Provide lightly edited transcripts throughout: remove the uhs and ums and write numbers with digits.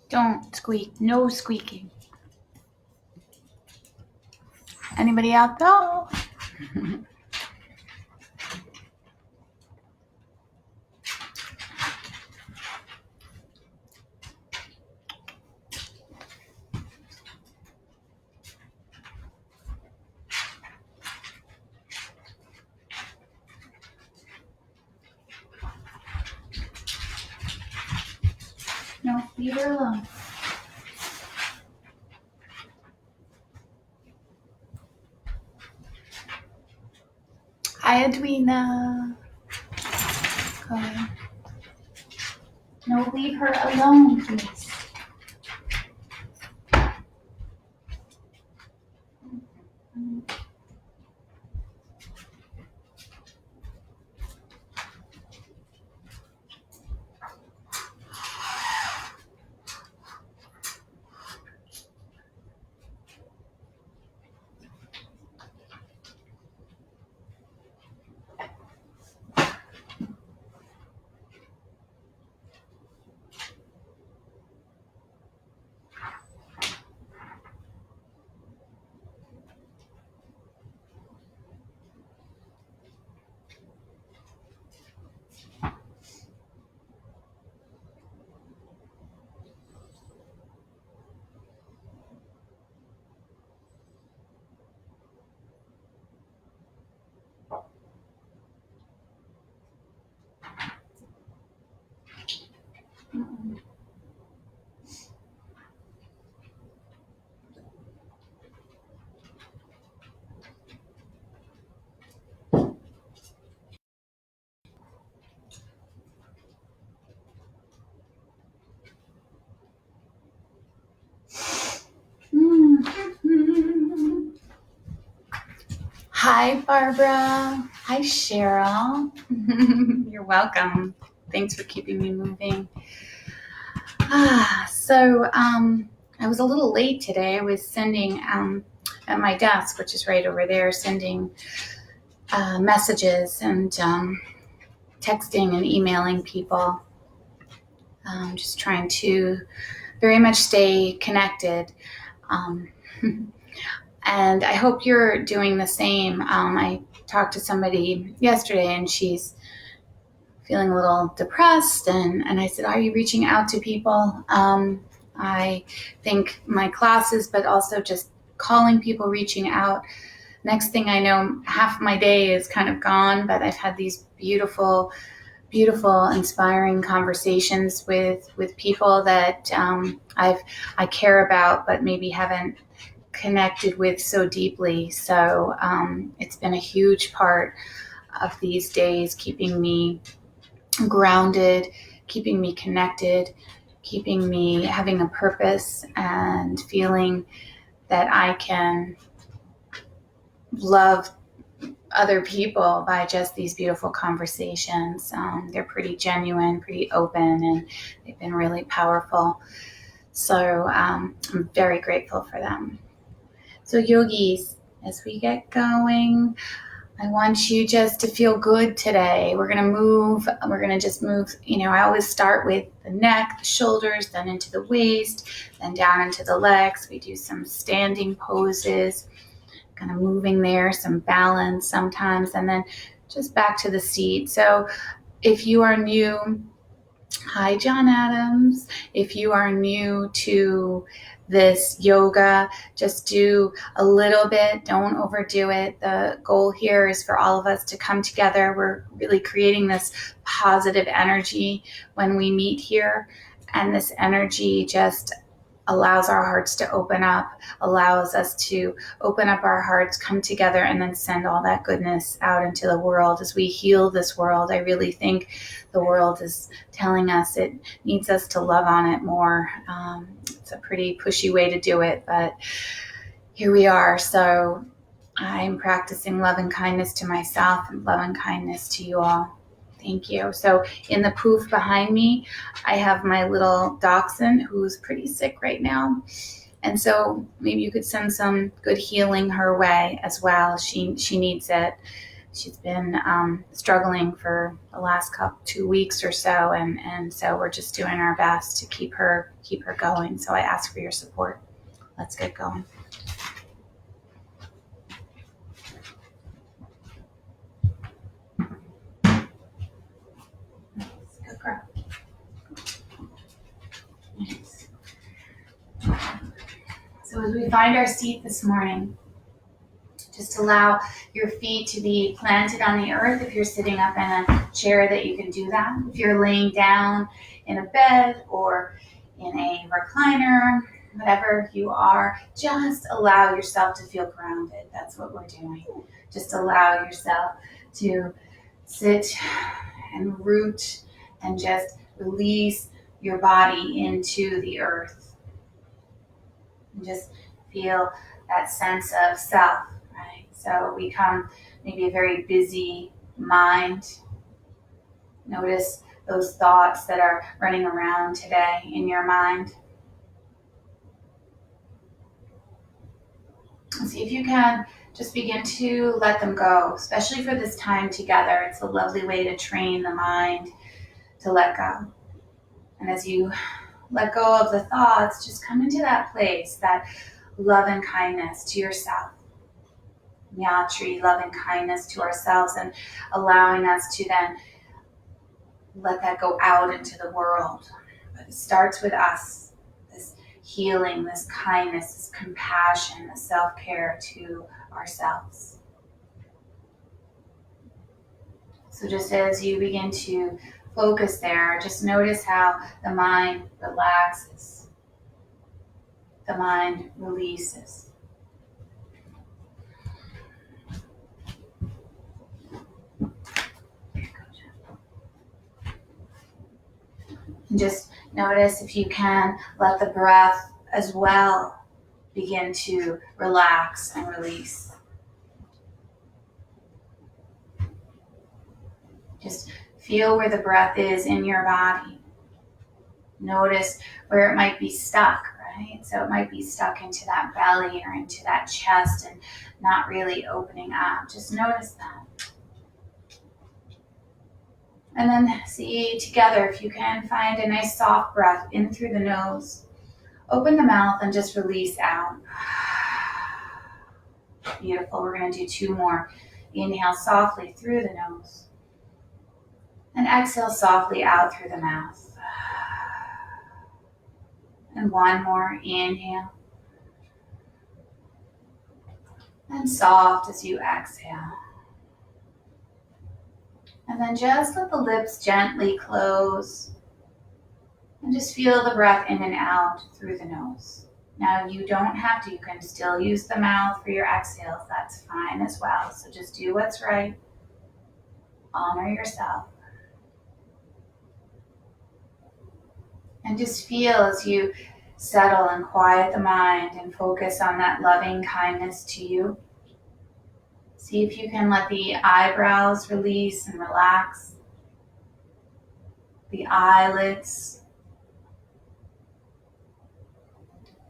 Don't squeak. No squeaking. Anybody out there? No, leave her alone. Hi, Edwina. Okay. No, leave her alone, please. Hi, Barbara. Hi, Cheryl. You're welcome. Thanks for keeping me moving. So I was a little late today. I was sending at my desk, which is right over there, sending messages and texting and emailing people. Just trying to very much stay connected. And I hope you're doing the same. I talked to somebody yesterday and she's feeling a little depressed, and I said, are you reaching out to people? I think my classes, but also just calling people, reaching out. Next thing I know, half my day is kind of gone, but I've had these beautiful, inspiring conversations with people that I care about, but maybe haven't connected with so deeply. So it's been a huge part of these days, keeping me grounded, keeping me connected, keeping me having a purpose and feeling that I can love other people by just these beautiful conversations. They're pretty genuine, pretty open, and they've been really powerful. So I'm very grateful for them. So yogis, as we get going, I want you just to feel good today. We're going to just move, I always start with the neck, the shoulders, then into the waist, then down into the legs. We do some standing poses, kind of moving there, some balance sometimes, and then just back to the seat. So if you are new, hi, John Adams. If you are new to this yoga, just do a little bit, don't overdo it. The goal here is for all of us to come together. We're really creating this positive energy when we meet here, and this energy just allows our hearts to open up, allows us to open up our hearts, come together, and then send all that goodness out into the world as we heal this world. I really think the world is telling us it needs us to love on it more. It's a pretty pushy way to do it, but here we are. So I'm practicing love and kindness to myself and love and kindness to you all. Thank you. So in the poof behind me, I have my little dachshund who's pretty sick right now. And so maybe you could send some good healing her way as well. She needs it. she's been struggling for the last 2 weeks or so, and so we're just doing our best to keep her going. So I ask for your support. Let's get going. Good girl. Nice. So as we find our seat this morning, just allow your feet to be planted on the earth. If you're sitting up in a chair, that you can do that. If you're laying down in a bed or in a recliner, whatever you are, just allow yourself to feel grounded. That's what we're doing. Just allow yourself to sit and root and just release your body into the earth. And just feel that sense of self, right? So we come maybe a very busy mind. Notice those thoughts that are running around today in your mind. See if you can just begin to let them go, especially for this time together. It's a lovely way to train the mind to let go. And as you let go of the thoughts, just come into that place, that love and kindness to yourself. Nyatri, love and kindness to ourselves, and allowing us to then let that go out into the world. But it starts with us, this healing, this kindness, this compassion, this self-care to ourselves. So just as you begin to focus there, just notice how the mind relaxes, the mind releases. And just notice, if you can, let the breath as well begin to relax and release. Just feel where the breath is in your body. Notice where it might be stuck, right? So it might be stuck into that belly or into that chest and not really opening up. Just notice that. And then see together if you can find a nice soft breath in through the nose. Open the mouth and just release out. Beautiful. We're going to do 2 more. Inhale softly through the nose. And exhale softly out through the mouth. And 1 more. Inhale. And soft as you exhale. And then just let the lips gently close. And just feel the breath in and out through the nose. Now you don't have to. You can still use the mouth for your exhales. That's fine as well. So just do what's right. Honor yourself. And just feel as you settle and quiet the mind and focus on that loving kindness to you. See if you can let the eyebrows release and relax. The eyelids.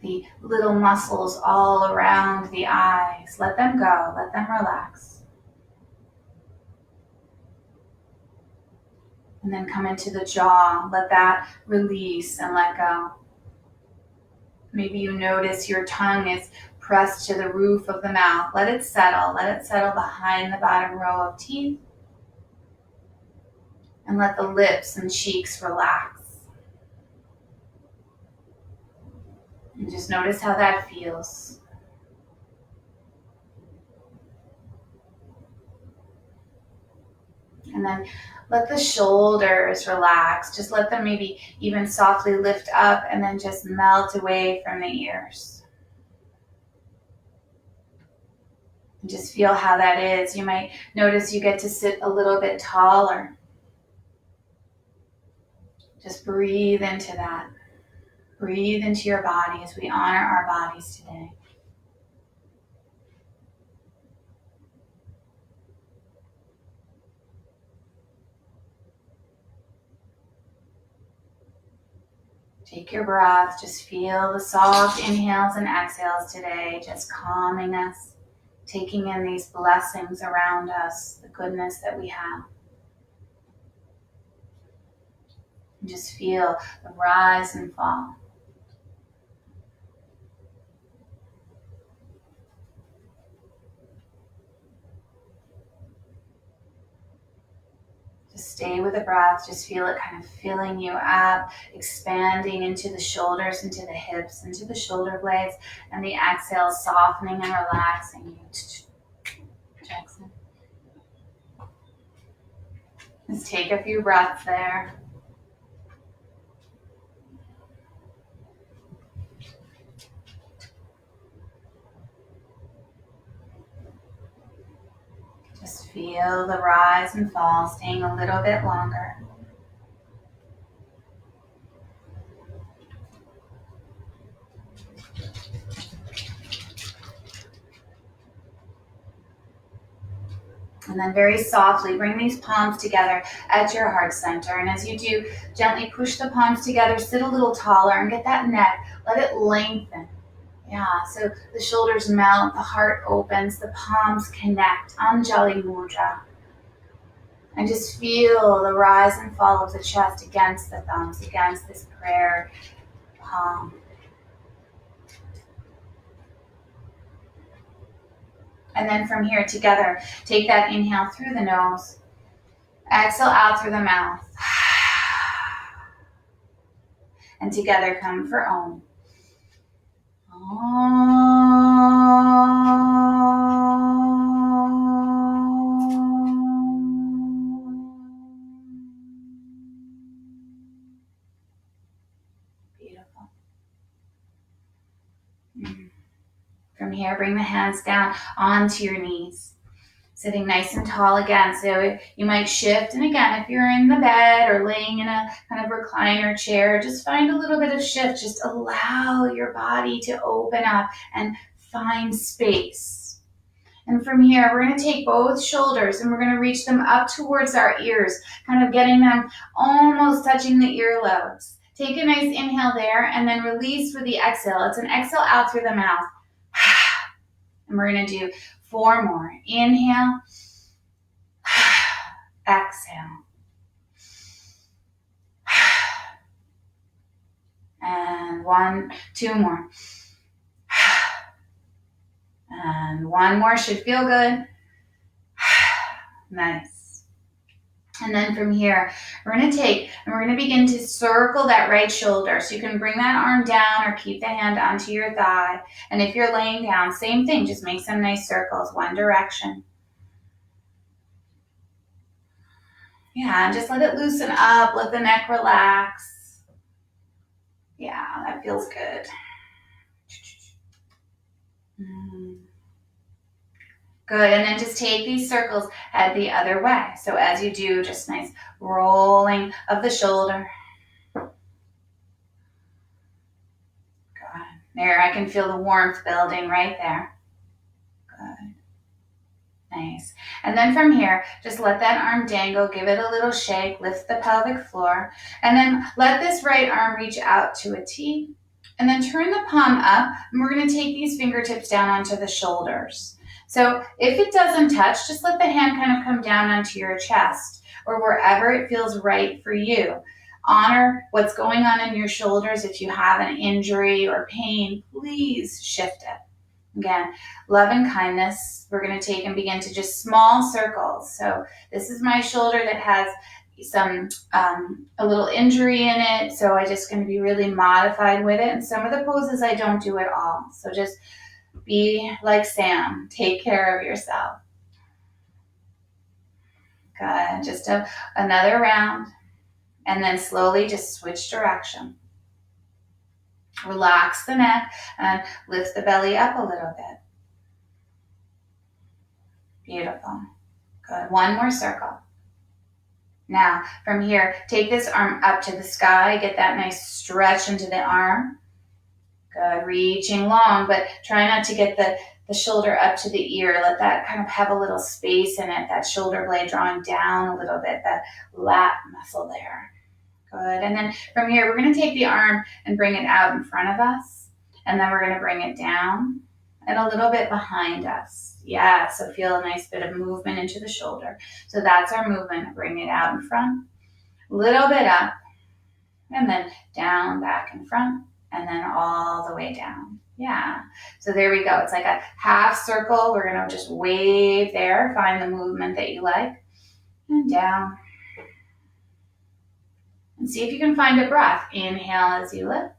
The little muscles all around the eyes. Let them go. Let them relax. And then come into the jaw. Let that release and let go. Maybe you notice your tongue is pressed to the roof of the mouth. Let it settle. Let it settle behind the bottom row of teeth. And let the lips and cheeks relax. And just notice how that feels. And then let the shoulders relax. Just let them maybe even softly lift up and then just melt away from the ears. And just feel how that is. You might notice you get to sit a little bit taller. Just breathe into that. Breathe into your body as we honor our bodies today. Take your breath. Just feel the soft inhales and exhales today, just calming us, taking in these blessings around us, the goodness that we have. And just feel the rise and fall. Just stay with the breath. Just feel it kind of filling you up, expanding into the shoulders, into the hips, into the shoulder blades, and the exhale softening and relaxing you. Jackson. Just take a few breaths there. Just feel the rise and fall, staying a little bit longer. And then very softly bring these palms together at your heart center. And as you do, gently push the palms together, sit a little taller and get that neck, let it lengthen. Yeah, so the shoulders melt, the heart opens, the palms connect, Anjali Mudra. And just feel the rise and fall of the chest against the thumbs, against this prayer palm. And then from here together, take that inhale through the nose, exhale out through the mouth. And together come for Om. Beautiful. From here, bring the hands down onto your knees. Sitting nice and tall again. So you might shift. And again, if you're in the bed or laying in a kind of recliner chair, just find a little bit of shift. Just allow your body to open up and find space. And from here, we're going to take both shoulders and we're going to reach them up towards our ears, kind of getting them almost touching the earlobes. Take a nice inhale there and then release with the exhale. It's an exhale out through the mouth. And we're going to do 4 more. Inhale. Exhale. And 2 more. And 1 more. Should feel good. Nice. And then from here, we're going to take and we're going to begin to circle that right shoulder. So you can bring that arm down or keep the hand onto your thigh. And if you're laying down, same thing. Just make some nice circles, one direction. Yeah, and just let it loosen up. Let the neck relax. Yeah, that feels good. Good, and then just take these circles, head the other way. So as you do, just nice rolling of the shoulder. Good. There, I can feel the warmth building right there. Good. Nice. And then from here, just let that arm dangle, give it a little shake, lift the pelvic floor, and then let this right arm reach out to a T, and then turn the palm up, and we're going to take these fingertips down onto the shoulders. So if it doesn't touch, just let the hand kind of come down onto your chest or wherever it feels right for you. Honor what's going on in your shoulders. If you have an injury or pain, please shift it. Again, love and kindness. We're going to take and begin to just small circles. So this is my shoulder that has some a little injury in it. So I'm just going to be really modified with it. And some of the poses I don't do at all. So just be like Sam. Take care of yourself. Good. Just another round. And then slowly just switch direction. Relax the neck and lift the belly up a little bit. Beautiful. Good. 1 more circle. Now, from here, take this arm up to the sky. Get that nice stretch into the arm. Good. Reaching long, but try not to get the shoulder up to the ear. Let that kind of have a little space in it. That shoulder blade drawing down a little bit. That lat muscle there. Good. And then from here, we're going to take the arm and bring it out in front of us. And then we're going to bring it down. and a little bit behind us. Yeah, so feel a nice bit of movement into the shoulder. So that's our movement. Bring it out in front, a little bit up, and then down, back in front, and then all the way down. Yeah, so there we go. It's like a half circle. We're gonna just wave there. Find the movement that you like. And down. And see if you can find a breath. Inhale as you lift.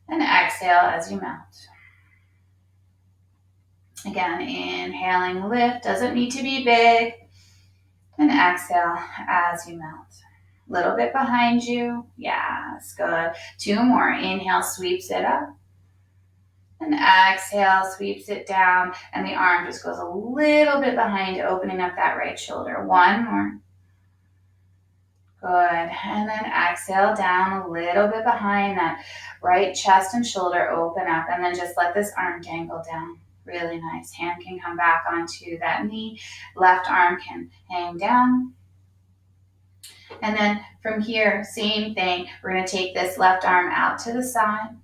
And exhale as you melt. Again, inhaling, lift. Doesn't need to be big. And exhale as you melt. A little bit behind you. Yes, good. 2 more. Inhale, sweeps it up. And exhale, sweeps it down. And the arm just goes a little bit behind, opening up that right shoulder. 1 more. Good. And then exhale down a little bit behind that right chest and shoulder, open up, and then just let this arm dangle down. Really nice. Hand can come back onto that knee. Left arm can hang down. And then from here, same thing. We're going to take this left arm out to the side.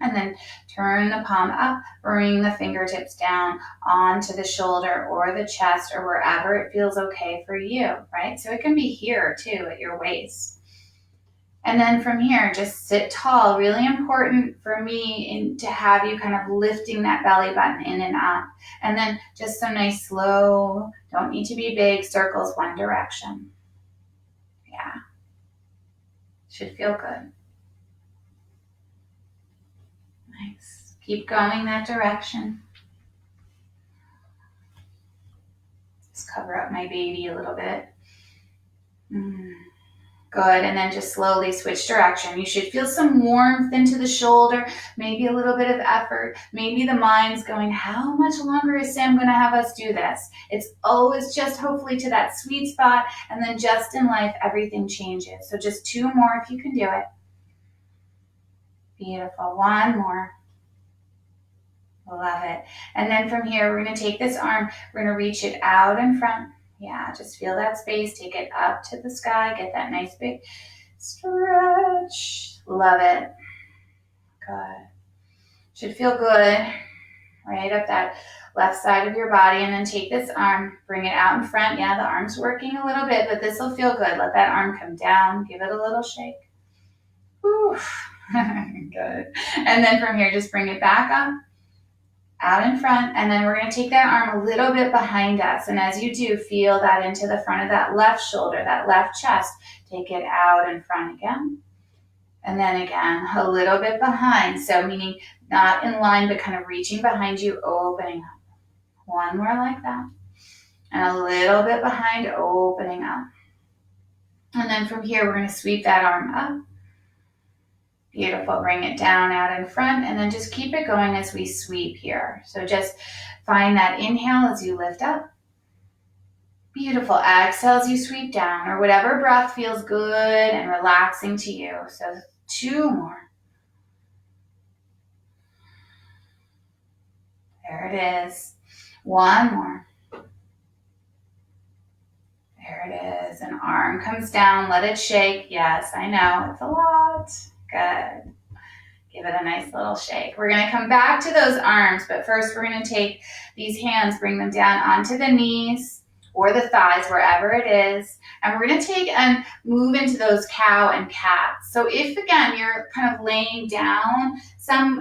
And then turn the palm up, bring the fingertips down onto the shoulder or the chest or wherever it feels okay for you, right? So it can be here too at your waist. And then from here, just sit tall. Really important for me to have you kind of lifting that belly button in and up. And then just some nice slow, don't need to be big, circles one direction. Yeah. Should feel good. Nice. Keep going that direction. Just cover up my baby a little bit. Good, and then just slowly switch direction. You should feel some warmth into the shoulder, maybe a little bit of effort. Maybe the mind's going, how much longer is Sam going to have us do this? It's always just hopefully to that sweet spot, and then just in life, everything changes. So just 2 more if you can do it. Beautiful. 1 more. Love it. And then from here, we're going to take this arm, we're going to reach it out in front. Yeah, just feel that space. Take it up to the sky. Get that nice big stretch. Love it. Good. Should feel good. Right up that left side of your body. And then take this arm, bring it out in front. Yeah, the arm's working a little bit, but this will feel good. Let that arm come down. Give it a little shake. Whew. Good. And then from here, just bring it back up. Out in front, and then we're going to take that arm a little bit behind us, and as you do, feel that into the front of that left shoulder, that left chest. Take it out in front again, and then again, a little bit behind, so meaning not in line, but kind of reaching behind you, opening up. 1 more like that, and a little bit behind, opening up. And then from here, we're going to sweep that arm up. Beautiful. Bring it down out in front, and then just keep it going as we sweep here. So just find that inhale as you lift up. Beautiful. Exhale as you sweep down, or whatever breath feels good and relaxing to you. So 2 more. There it is. 1 more. There it is. An arm comes down. Let it shake. Yes, I know. It's a lot. Good. Give it a nice little shake. We're going to come back to those arms, but first we're going to take these hands, bring them down onto the knees or the thighs, wherever it is, and we're going to take and move into those cow and cat. So if, again, you're kind of laying down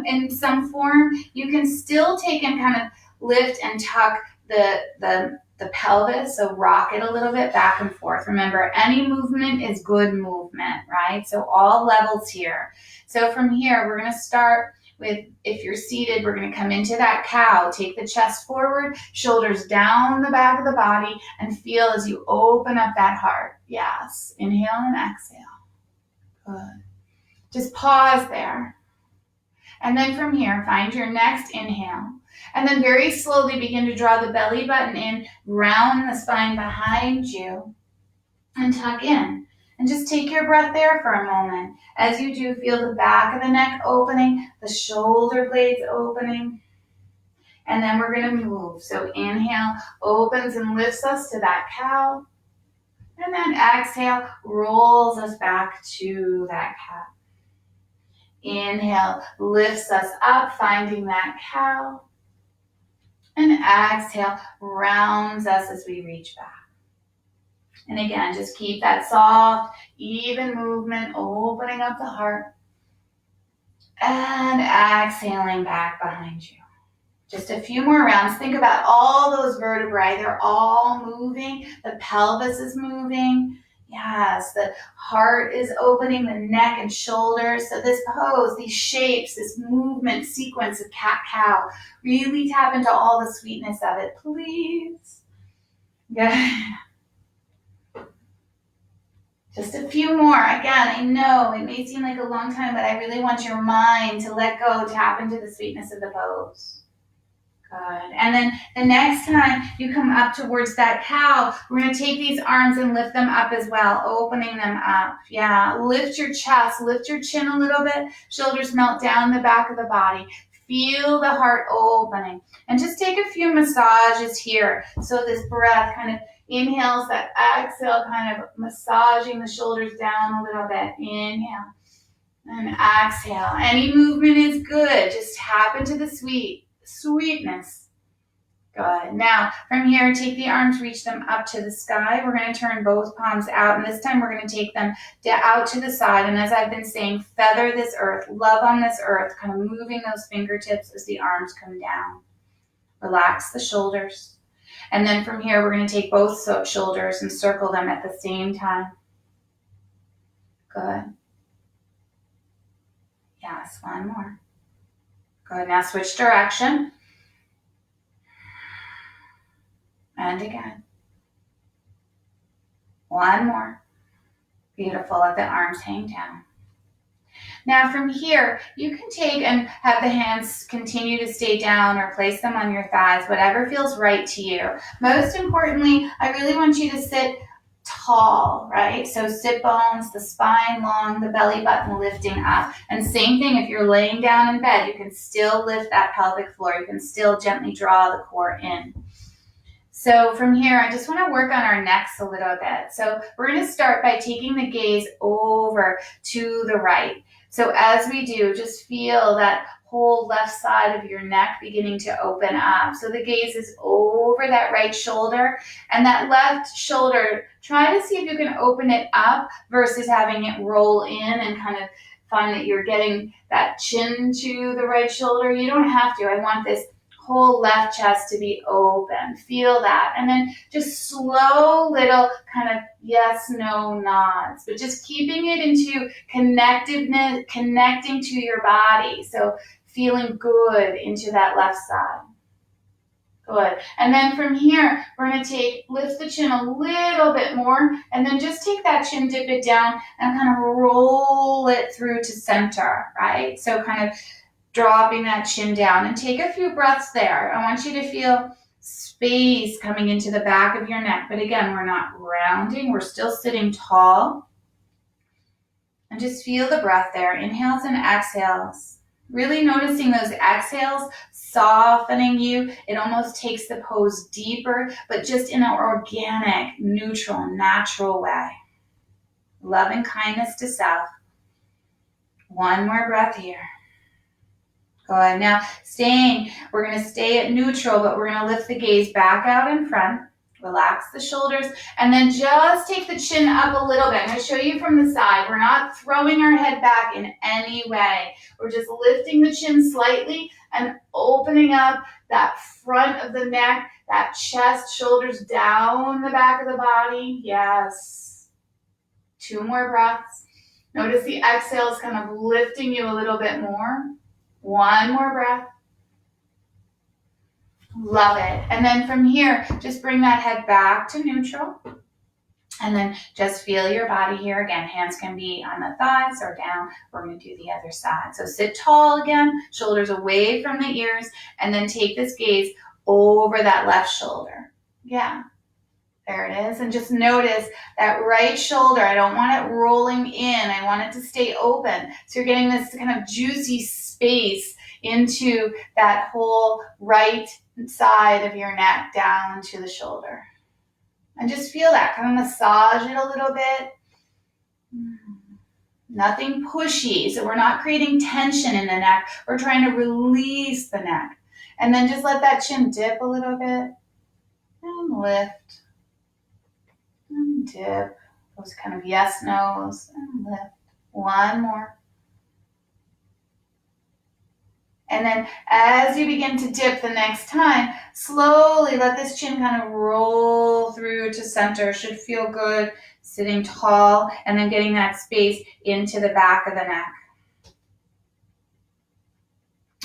in some form, you can still take and kind of lift and tuck the pelvis, so rock it a little bit back and forth. Remember, any movement is good movement, right? So all levels here. So from here, we're going to start with, if you're seated, we're going to come into that cow. Take the chest forward, shoulders down the back of the body, and feel as you open up that heart. Yes. Inhale and exhale. Good. Just pause there. And then from here, find your next inhale. And then very slowly begin to draw the belly button in, round the spine behind you, and tuck in. And just take your breath there for a moment. As you do, feel the back of the neck opening, the shoulder blades opening. And then we're going to move. So inhale, opens and lifts us to that cow. And then exhale, rolls us back to that cat. Inhale, lifts us up, finding that cow. And exhale, rounds us as we reach back. And again, just keep that soft, even movement, opening up the heart. And exhaling back behind you. Just a few more rounds. Think about all those vertebrae. They're all moving. The pelvis is moving. Yes, the heart is opening, the neck and shoulders. So this pose, these shapes, this movement sequence of cat-cow, really tap into all the sweetness of it, please. Good. Just a few more. Again, I know it may seem like a long time, but I really want your mind to let go, tap into the sweetness of the pose. Good. And then the next time you come up towards that cow, we're going to take these arms and lift them up as well, opening them up. Yeah, lift your chest, lift your chin a little bit, shoulders melt down the back of the body. Feel the heart opening. And just take a few massages here. So this breath kind of inhales, that exhale kind of massaging the shoulders down a little bit. Inhale and exhale. Any movement is good. Just tap into the sweetness. Good. Now, from here, take the arms, reach them up to the sky. We're going to turn both palms out, and this time we're going to take them out to the side. And as I've been saying, feather this earth, love on this earth, kind of moving those fingertips as the arms come down. Relax the shoulders. And then from here, we're going to take both shoulders and circle them at the same time. Good. Yes, one more. Good. Now switch direction. And again. One more. Beautiful. Let the arms hang down. Now from here, you can take and have the hands continue to stay down or place them on your thighs, whatever feels right to you. Most importantly, I really want you to sit tall, right? So sit bones, the spine long, the belly button lifting up. And same thing, if you're laying down in bed, you can still lift that pelvic floor. You can still gently draw the core in. So from here, I just want to work on our necks a little bit. So we're going to start by taking the gaze over to the right. So as we do, just feel that whole left side of your neck beginning to open up. So the gaze is over that right shoulder, and that left shoulder, try to see if you can open it up versus having it roll in and kind of find that you're getting that chin to the right shoulder. You don't have to. I want this whole left chest to be open. Feel that. And then just slow little kind of yes, no nods, but just keeping it into connectiveness, connecting to your body. So feeling good into that left side. Good. And then from here, we're going to lift the chin a little bit more, and then just take that chin, dip it down, and kind of roll it through to center, right? So kind of dropping that chin down, and take a few breaths there. I want you to feel space coming into the back of your neck. But again, we're not rounding. We're still sitting tall. And just feel the breath there. Inhales and exhales. Really noticing those exhales softening you. It almost takes the pose deeper, but just in an organic, neutral, natural way. Love and kindness to self. One more breath here. Good. Now, we're going to stay at neutral, but we're going to lift the gaze back out in front. Relax the shoulders, and then just take the chin up a little bit. I'm going to show you from the side. We're not throwing our head back in any way. We're just lifting the chin slightly and opening up that front of the neck, that chest, shoulders down the back of the body. Yes. 2 more breaths. Notice the exhale is kind of lifting you a little bit more. 1 more breath. Love it. And then from here, just bring that head back to neutral. And then just feel your body here. Again, hands can be on the thighs or down. We're going to do the other side. So sit tall again, shoulders away from the ears, and then take this gaze over that left shoulder. Yeah. There it is. And just notice that right shoulder. I don't want it rolling in. I want it to stay open. So you're getting this kind of juicy space into that whole right side of your neck down to the shoulder. And just feel that. Kind of massage it a little bit. Nothing pushy. So we're not creating tension in the neck. We're trying to release the neck. And then just let that chin dip a little bit and lift and dip. Those kind of yes, no's and lift. One more. And then as you begin to dip the next time, slowly let this chin kind of roll through to center. Should feel good, sitting tall, and then getting that space into the back of the neck.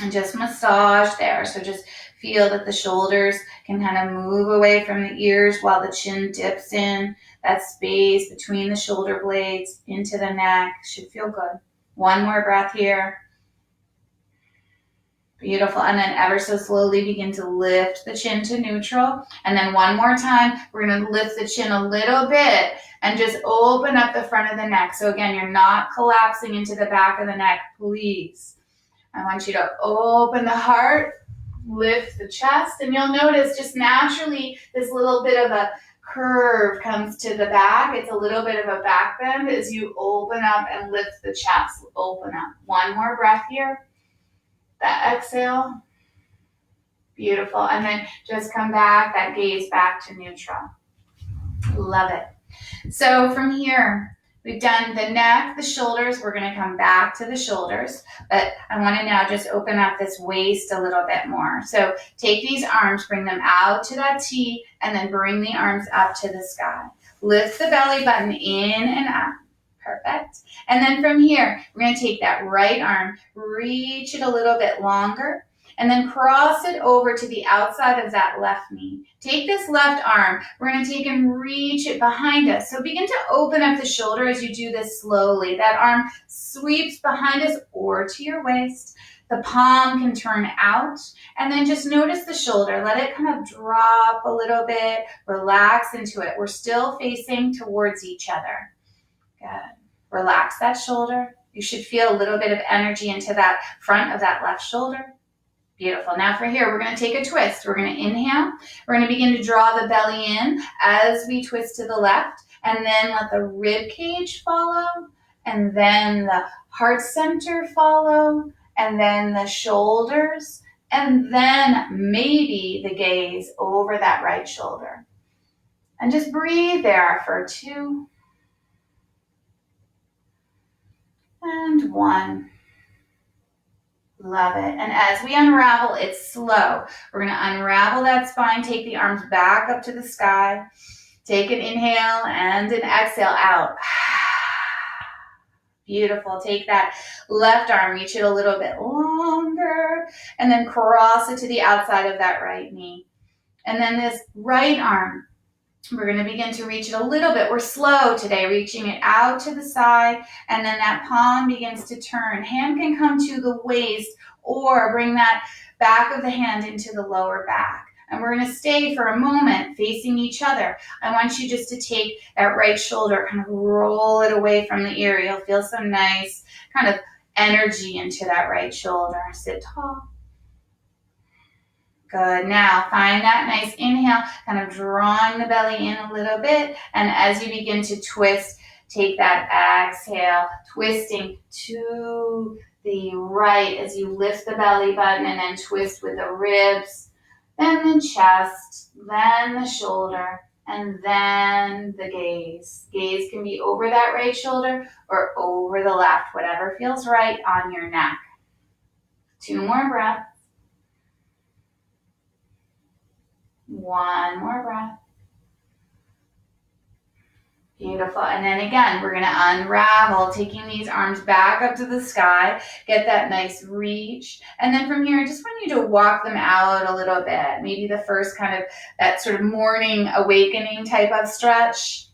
And just massage there. So just feel that the shoulders can kind of move away from the ears while the chin dips in. That space between the shoulder blades into the neck should feel good. One more breath here. Beautiful. And then ever so slowly begin to lift the chin to neutral. And then one more time, we're going to lift the chin a little bit and just open up the front of the neck. So again, you're not collapsing into the back of the neck, please. I want you to open the heart, lift the chest, and you'll notice just naturally this little bit of a curve comes to the back. It's a little bit of a back bend as you open up and lift the chest. Open up. One more breath here. That exhale. Beautiful. And then just come back, that gaze back to neutral. Love it. So from here, we've done the neck, the shoulders. We're going to come back to the shoulders, but I want to now just open up this waist a little bit more. So take these arms, bring them out to that T, and then bring the arms up to the sky. Lift the belly button in and up. Perfect. And then from here, we're going to take that right arm, reach it a little bit longer, and then cross it over to the outside of that left knee. Take this left arm, we're going to take and reach it behind us. So begin to open up the shoulder as you do this slowly. That arm sweeps behind us or to your waist. The palm can turn out, and then just notice the shoulder. Let it kind of drop a little bit, relax into it. We're still facing towards each other. Good. Relax that shoulder. You should feel a little bit of energy into that front of that left shoulder. Beautiful. Now for here, we're going to take a twist. We're going to inhale. We're going to begin to draw the belly in as we twist to the left, and then let the rib cage follow, and then the heart center follow, and then the shoulders, and then maybe the gaze over that right shoulder. And just breathe there for 2 and 1. Love it. And as we unravel, it's slow. We're going to unravel that spine, take the arms back up to the sky. Take an inhale and an exhale out. Beautiful. Take that left arm, reach it a little bit longer, and then cross it to the outside of that right knee. And then this right arm, we're going to begin to reach it a little bit. We're slow today, reaching it out to the side, and then that palm begins to turn. Hand can come to the waist, or bring that back of the hand into the lower back. And we're going to stay for a moment facing each other. I want you just to take that right shoulder, kind of roll it away from the ear. You'll feel some nice kind of energy into that right shoulder. Sit tall. Good. Now find that nice inhale, kind of drawing the belly in a little bit. And as you begin to twist, take that exhale, twisting to the right as you lift the belly button, and then twist with the ribs, then the chest, then the shoulder, and then the gaze. Gaze can be over that right shoulder or over the left, whatever feels right on your neck. 2 more breaths. 1 more breath. Beautiful. And then again, we're going to unravel, taking these arms back up to the sky. Get that nice reach. And then from here, I just want you to walk them out a little bit. Maybe the first kind of that sort of morning awakening type of stretch.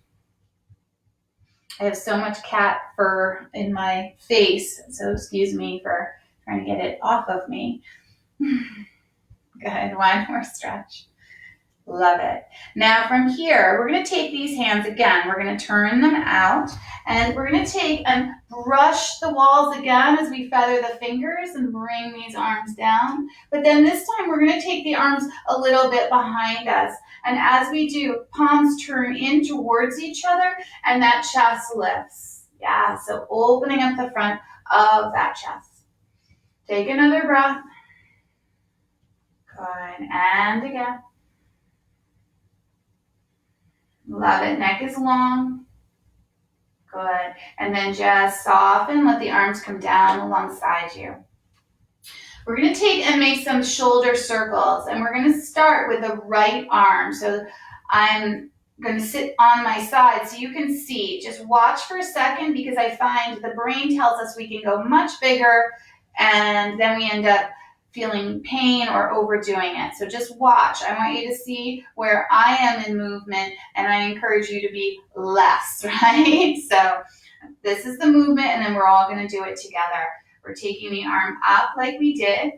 I have so much cat fur in my face, so excuse me for trying to get it off of me. Good. 1 more stretch. Love it. Now from here, we're going to take these hands again. We're going to turn them out, and we're going to take and brush the walls again as we feather the fingers and bring these arms down. But then this time, we're going to take the arms a little bit behind us. And as we do, palms turn in towards each other, and that chest lifts. Yeah, so opening up the front of that chest. Take another breath. Good, and again. Love it, neck is long. Good, and then just soften, let the arms come down alongside you. We're gonna take and make some shoulder circles, and we're gonna start with the right arm. So I'm going to sit on my side so you can see. Just watch for a second, because I find the brain tells us we can go much bigger and then we end up feeling pain or overdoing it. So just watch. I want you to see where I am in movement, and I encourage you to be less, right? So this is the movement, and then we're all going to do it together. We're taking the arm up like we did,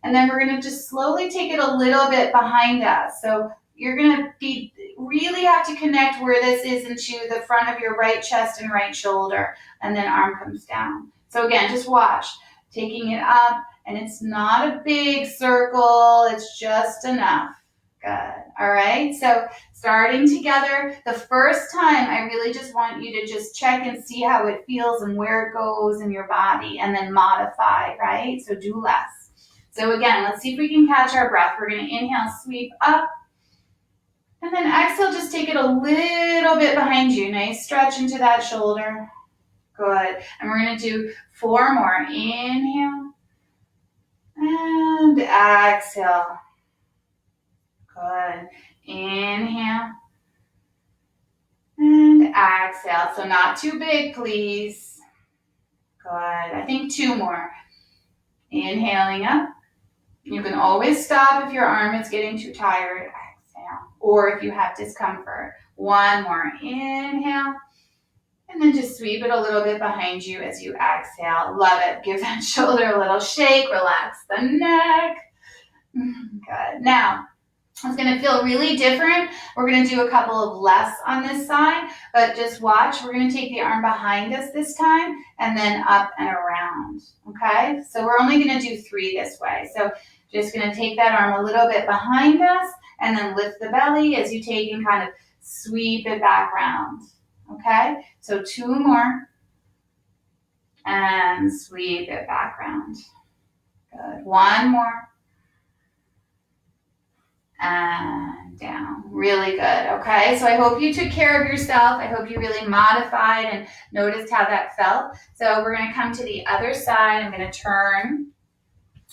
and then we're going to just slowly take it a little bit behind us. So you're going to really have to connect where this is into the front of your right chest and right shoulder, and then arm comes down. So again, just watch, taking it up, and it's not a big circle, it's just enough. Good. All right, so starting together, the first time I really just want you to just check and see how it feels and where it goes in your body, and then modify, right? So do less. So again, let's see if we can catch our breath. We're going to inhale, sweep up. And then exhale, just take it a little bit behind you. Nice stretch into that shoulder. Good. And we're going to do 4 more. Inhale. And exhale. Good. Inhale. And exhale. So not too big, please. Good. I think 2 more. Inhaling up. You can always stop if your arm is getting too tired. Or if you have discomfort. 1 more. Inhale. And then just sweep it a little bit behind you as you exhale. Love it. Give that shoulder a little shake. Relax the neck. Good. Now, it's going to feel really different. We're going to do a couple of lefts on this side, but just watch. We're going to take the arm behind us this time, and then up and around. Okay? So we're only going to do 3 this way. So just going to take that arm a little bit behind us, and then lift the belly as you take and kind of sweep it back around. Okay? So 2 more. And sweep it back around. Good. 1 more. And down. Really good. Okay? So I hope you took care of yourself. I hope you really modified and noticed how that felt. So we're going to come to the other side. I'm going to turn.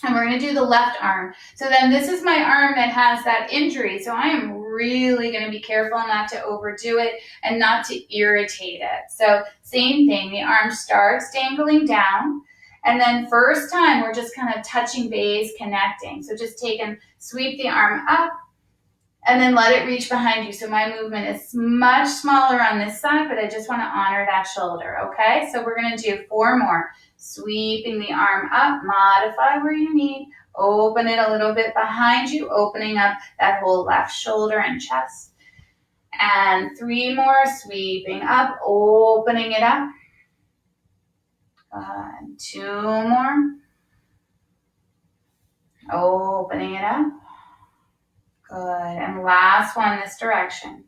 And we're going to do the left arm. So then this is my arm that has that injury. So I am really going to be careful not to overdo it and not to irritate it. So same thing. The arm starts dangling down. And then first time, we're just kind of touching base, connecting. So just take and sweep the arm up, and then let it reach behind you. So my movement is much smaller on this side, but I just want to honor that shoulder, okay? So we're going to do 4 more. Sweeping the arm up, modify where you need. Open it a little bit behind you, opening up that whole left shoulder and chest. And 3 more, sweeping up, opening it up. 2 more. Opening it up. Good. And last one, this direction.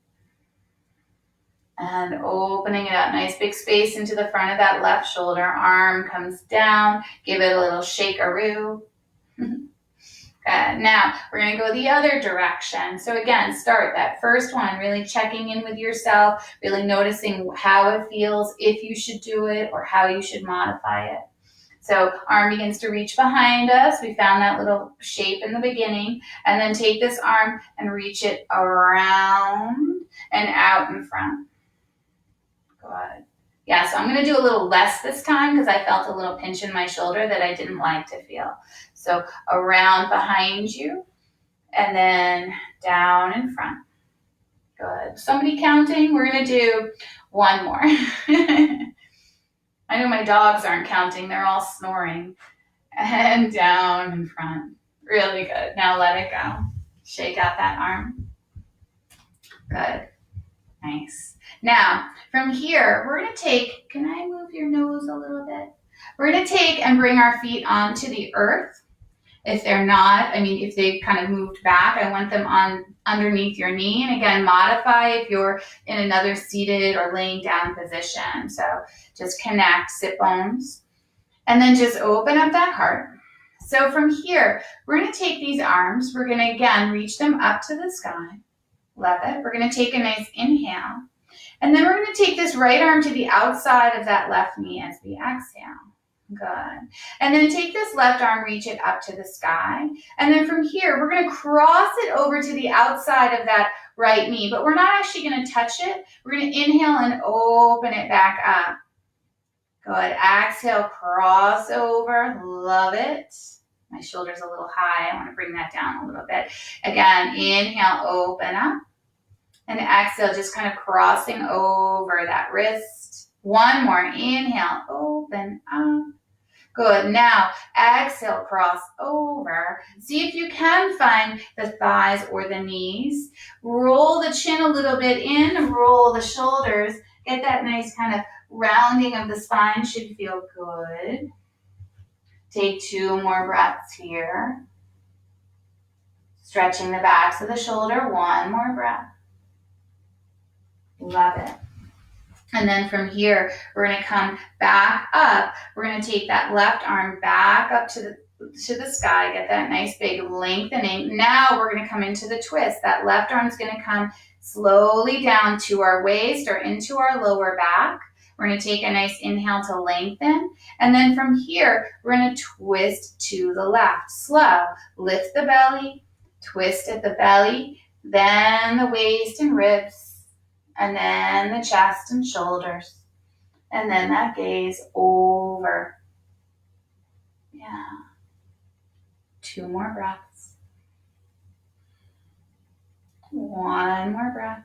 And opening it up. Nice big space into the front of that left shoulder. Arm comes down. Give it a little shakaroo. Good. Now, we're going to go the other direction. So again, start that first one, really checking in with yourself, really noticing how it feels, if you should do it, or how you should modify it. So arm begins to reach behind us. We found that little shape in the beginning. And then take this arm and reach it around and out in front. Good. Yeah, so I'm going to do a little less this time because I felt a little pinch in my shoulder that I didn't like to feel. So around behind you and then down in front. Good. Somebody counting? We're going to do 1 more. I know my dogs aren't counting. They're all snoring. And down in front. Really good. Now let it go. Shake out that arm. Good. Nice. Now, from here, we're going to take, can I move your nose a little bit? We're going to take and bring our feet onto the earth. If they're not, if they've kind of moved back, I want them on underneath your knee. And again, modify if you're in another seated or laying down position. So just connect sit bones and then just open up that heart. So from here, we're going to take these arms. We're going to, again, reach them up to the sky. Love it. We're going to take a nice inhale. And then we're going to take this right arm to the outside of that left knee as we exhale. Good. And then take this left arm, reach it up to the sky. And then from here, we're going to cross it over to the outside of that right knee, but we're not actually going to touch it. We're going to inhale and open it back up. Good. Exhale, cross over. Love it. My shoulder's a little high. I want to bring that down a little bit. Again, inhale, open up. And exhale, just kind of crossing over that wrist. One more. Inhale, open up. Good. Now, exhale, cross over. See if you can find the thighs or the knees. Roll the chin a little bit in. Roll the shoulders. Get that nice kind of rounding of the spine. Should feel good. Take 2 more breaths here. Stretching the backs of the shoulder. 1 more breath. Love it. And then from here, we're going to come back up. We're going to take that left arm back up to the sky. Get that nice big lengthening. Now we're going to come into the twist. That left arm is going to come slowly down to our waist or into our lower back. We're going to take a nice inhale to lengthen. And then from here, we're going to twist to the left. Slow. Lift the belly. Twist at the belly. Then the waist and ribs. And then the chest and shoulders. And then that gaze over. Yeah. 2 more breaths. 1 more breath.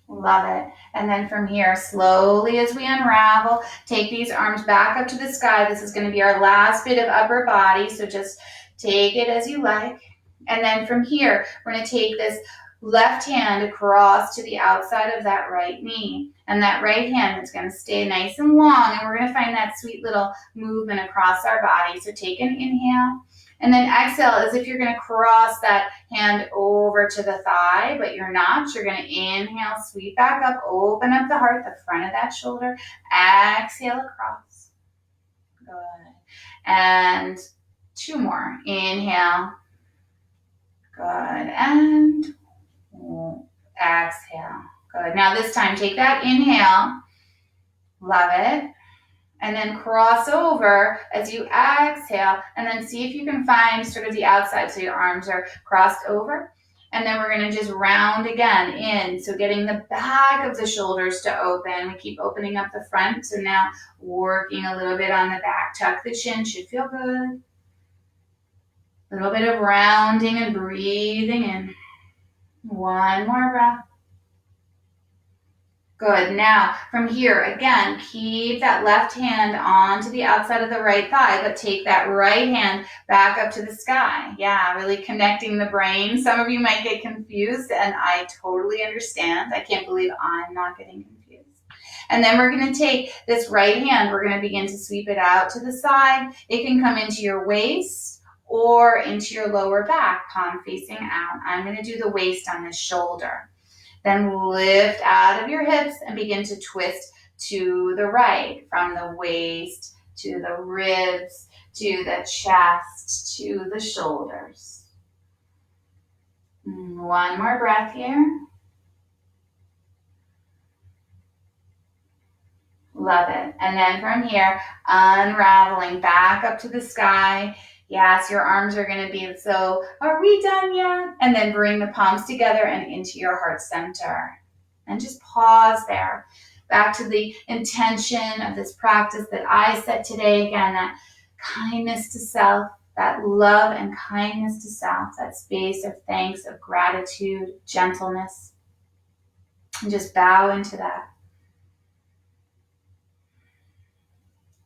Love it. And then from here, slowly as we unravel, take these arms back up to the sky. This is going to be our last bit of upper body. So just take it as you like. And then from here, we're going to take this left hand across to the outside of that right knee. And that right hand is going to stay nice and long. And we're going to find that sweet little movement across our body. So take an inhale. And then exhale as if you're going to cross that hand over to the thigh, but you're not. You're going to inhale, sweep back up, open up the heart, the front of that shoulder. Exhale across. Good. And 2 more. Inhale. Good. And exhale. Good. Now this time, take that inhale. Love it. And then cross over as you exhale. And then see if you can find sort of the outside so your arms are crossed over. And then we're going to just round again in. So getting the back of the shoulders to open. We keep opening up the front. So now working a little bit on the back. Tuck the chin. Should feel good. A little bit of rounding and breathing in. 1 more breath. Good. Now, from here, again, keep that left hand onto the outside of the right thigh, but take that right hand back up to the sky. Yeah, really connecting the brain. Some of you might get confused, and I totally understand. I can't believe I'm not getting confused. And then we're going to take this right hand. We're going to begin to sweep it out to the side. It can come into your waist or into your lower back, palm facing out. I'm going to do the waist on this shoulder. Then lift out of your hips and begin to twist to the right, from the waist to the ribs, to the chest, to the shoulders. 1 more breath here. Love it. And then from here, unraveling back up to the sky. Yes, your arms are going to be, so are we done yet? And then bring the palms together and into your heart center. And just pause there. Back to the intention of this practice that I set today. Again, that kindness to self, that love and kindness to self, that space of thanks, of gratitude, gentleness. And just bow into that.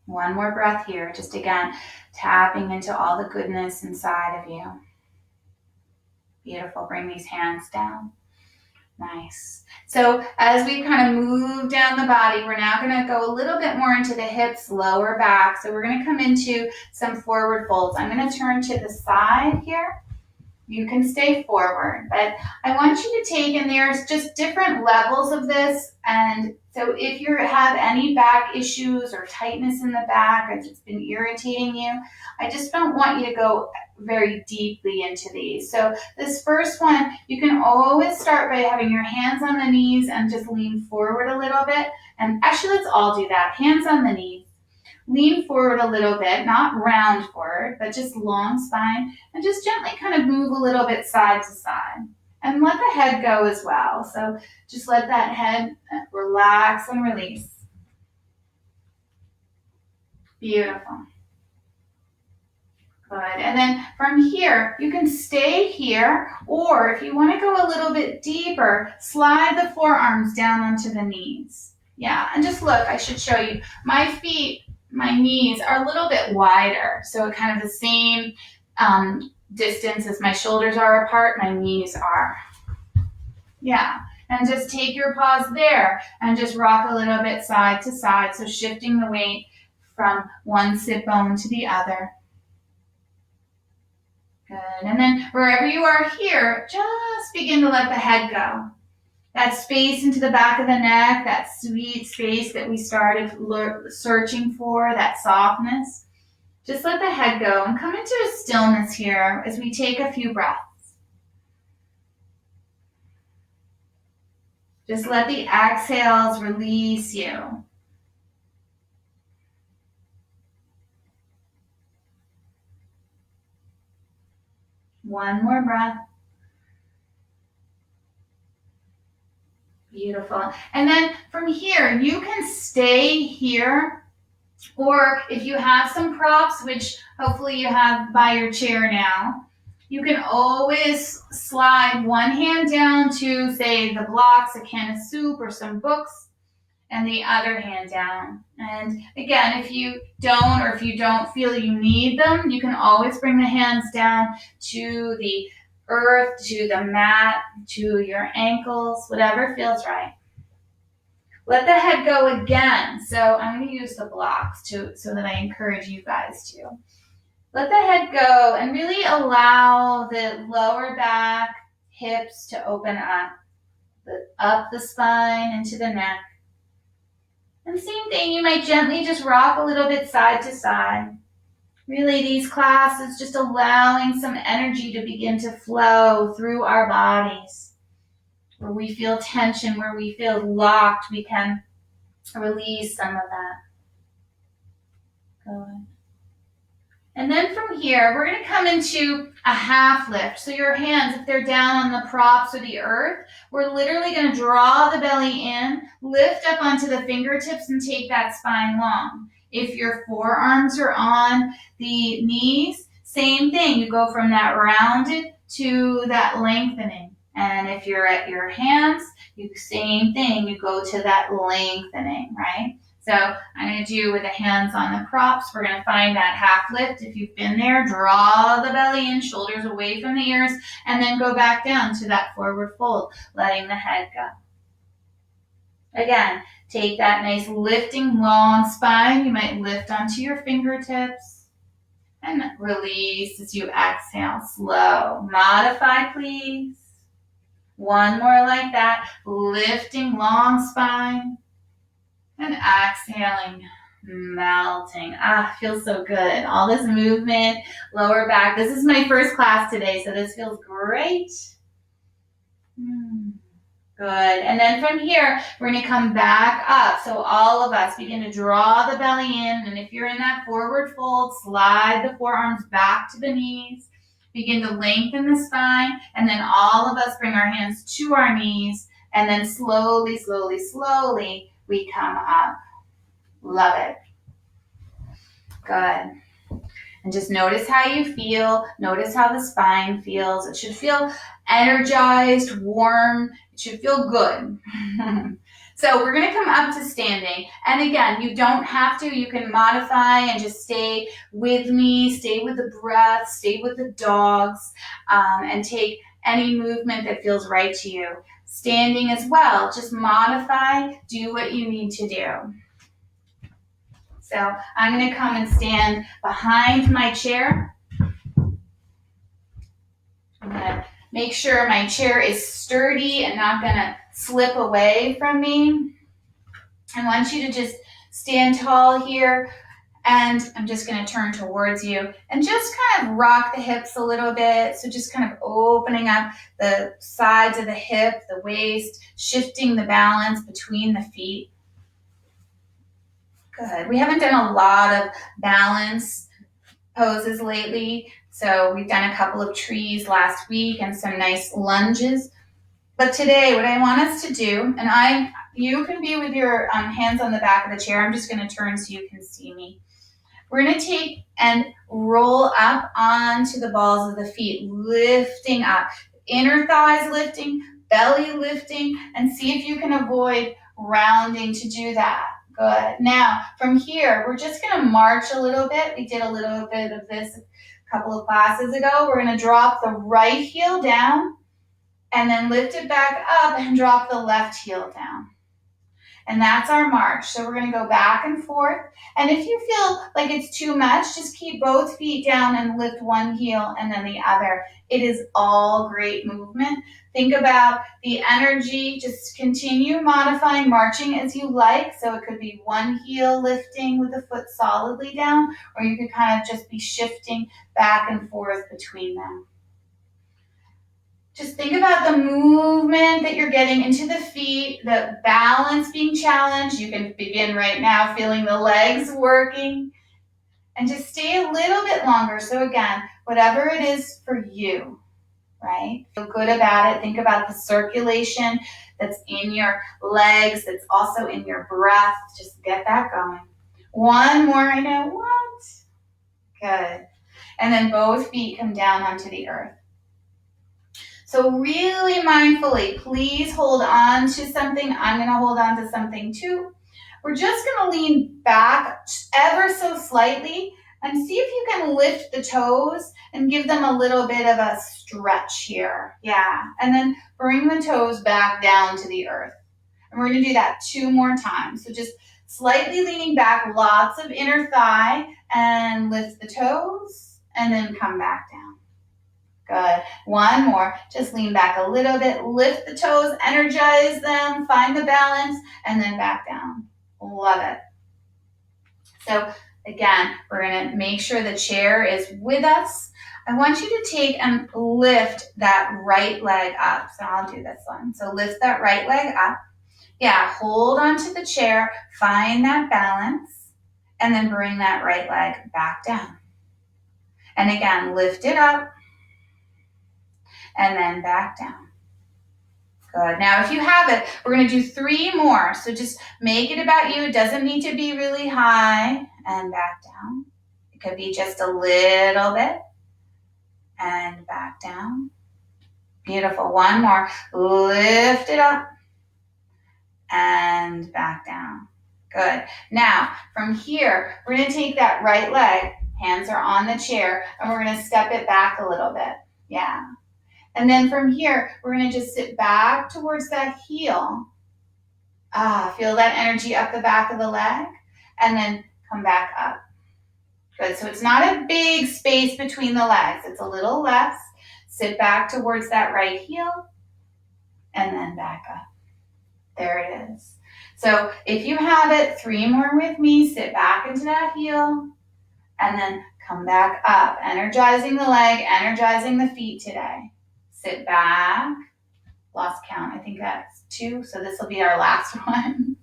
1 more breath here. Just again, tapping into all the goodness inside of you. Beautiful. Bring these hands down. Nice. So as we kind of move down the body, we're now going to go a little bit more into the hips, lower back. So we're going to come into some forward folds. I'm going to turn to the side here. You can stay forward, but I want you to take, and there's just different levels of this. And so if you have any back issues or tightness in the back, or it's been irritating you, I just don't want you to go very deeply into these. So this first one, you can always start by having your hands on the knees and just lean forward a little bit. And actually, let's all do that. Hands on the knees. Lean forward a little bit, not round forward, but just long spine, and just gently kind of move a little bit side to side. And let the head go as well. So just let that head relax and release. Beautiful. Good. And then from here, you can stay here, or if you want to go a little bit deeper, slide the forearms down onto the knees. Yeah, and just look, I should show you. My feet, my knees are a little bit wider, so kind of the same distance as my shoulders are apart, my knees are. Yeah, and just take your pause there and just rock a little bit side to side, so shifting the weight from one sit bone to the other. Good, and then wherever you are here, just begin to let the head go. That space into the back of the neck, that sweet space that we started searching for, that softness. Just let the head go and come into a stillness here as we take a few breaths. Just let the exhales release you. One more breath. Beautiful. And then from here, you can stay here, or if you have some props, which hopefully you have by your chair now, you can always slide one hand down to, say, the blocks, a can of soup or some books, and the other hand down. And again, if you don't, or if you don't feel you need them, you can always bring the hands down to the earth, to the mat, to your ankles, whatever feels right. Let the head go again. So I'm going to use the blocks so that I encourage you guys to. Let the head go and really allow the lower back, hips to open up the spine into the neck. And same thing, you might gently just rock a little bit side to side. Really, these classes just allowing some energy to begin to flow through our bodies. Where we feel tension, where we feel locked, we can release some of that. Good. And then from here, we're going to come into a half lift. So your hands, if they're down on the props or the earth, we're literally going to draw the belly in, lift up onto the fingertips, and take that spine long. If your forearms are on the knees, same thing. You go from that rounded to that lengthening. And if you're at your hands, same thing. You go to that lengthening, right? So I'm going to do with the hands on the props. We're going to find that half lift. If you've been there, draw the belly in, shoulders away from the ears, and then go back down to that forward fold, letting the head go. Again, take that nice lifting long spine. You might lift onto your fingertips and release as you exhale. Slow. Modify, please. One more like that. Lifting long spine. And exhaling, melting. Feels so good. All this movement, lower back. This is my first class today, so this feels great. Good. And then from here, we're going to come back up. So all of us begin to draw the belly in. And if you're in that forward fold, slide the forearms back to the knees. Begin to lengthen the spine. And then all of us bring our hands to our knees. And then slowly, slowly, slowly, we come up. Love it. Good. And just notice how you feel. Notice how the spine feels. It should feel energized, warm. It should feel good. So we're going to come up to standing. And again, you don't have to. You can modify and just stay with me. Stay with the breath. Stay with the dogs. And take any movement that feels right to you. Standing as well, just modify, do what you need to do. So I'm going to come and stand behind my chair. I'm going to make sure my chair is sturdy and not going to slip away from me. I want you to just stand tall here, and I'm just going to turn towards you and just kind of rock the hips a little bit. So just kind of opening up the sides of the hip, the waist, shifting the balance between the feet. Good. We haven't done a lot of balance poses lately. So we've done a couple of trees last week and some nice lunges. But today, what I want us to do, and you can be with your hands on the back of the chair. I'm just going to turn so you can see me. We're going to take and roll up onto the balls of the feet, lifting up. Inner thighs lifting, belly lifting, and see if you can avoid rounding to do that. Good. Now, from here, we're just going to march a little bit. We did a little bit of this a couple of classes ago. We're going to drop the right heel down and then lift it back up and drop the left heel down. And that's our march. So we're going to go back and forth. And if you feel like it's too much, just keep both feet down and lift one heel and then the other. It is all great movement. Think about the energy. Just continue modifying, marching as you like. So it could be one heel lifting with the foot solidly down, or you could kind of just be shifting back and forth between them. Just think about the movement that you're getting into the feet, the balance being challenged. You can begin right now feeling the legs working, and just stay a little bit longer. So again, whatever it is for you, right? Feel good about it. Think about the circulation that's in your legs, that's also in your breath. Just get that going. One more, I know, what? Good. And then both feet come down onto the earth. So really mindfully, please hold on to something. I'm going to hold on to something too. We're just going to lean back ever so slightly and see if you can lift the toes and give them a little bit of a stretch here. Yeah. And then bring the toes back down to the earth. And we're going to do that 2 more times. So just slightly leaning back, lots of inner thigh, and lift the toes and then come back down. Good. One more. Just lean back a little bit. Lift the toes, energize them, find the balance, and then back down. Love it. So again, we're going to make sure the chair is with us. I want you to take and lift that right leg up. So I'll do this one. So lift that right leg up. Yeah, hold onto the chair, find that balance, and then bring that right leg back down. And again, lift it up. And then back down. Good. Now, if you have it, we're going to do 3 more. So just make it about you. It doesn't need to be really high. And back down. It could be just a little bit. And back down. Beautiful. One more. Lift it up. And back down. Good. Now, from here, we're going to take that right leg. Hands are on the chair. And we're going to step it back a little bit. Yeah. And then from here, we're going to just sit back towards that heel. Feel that energy up the back of the leg. And then come back up. Good. So it's not a big space between the legs. It's a little less. Sit back towards that right heel. And then back up. There it is. So if you have it, 3 more with me. Sit back into that heel. And then come back up. Energizing the leg, energizing the feet today. Sit back, lost count, I think that's 2, so this will be our last one.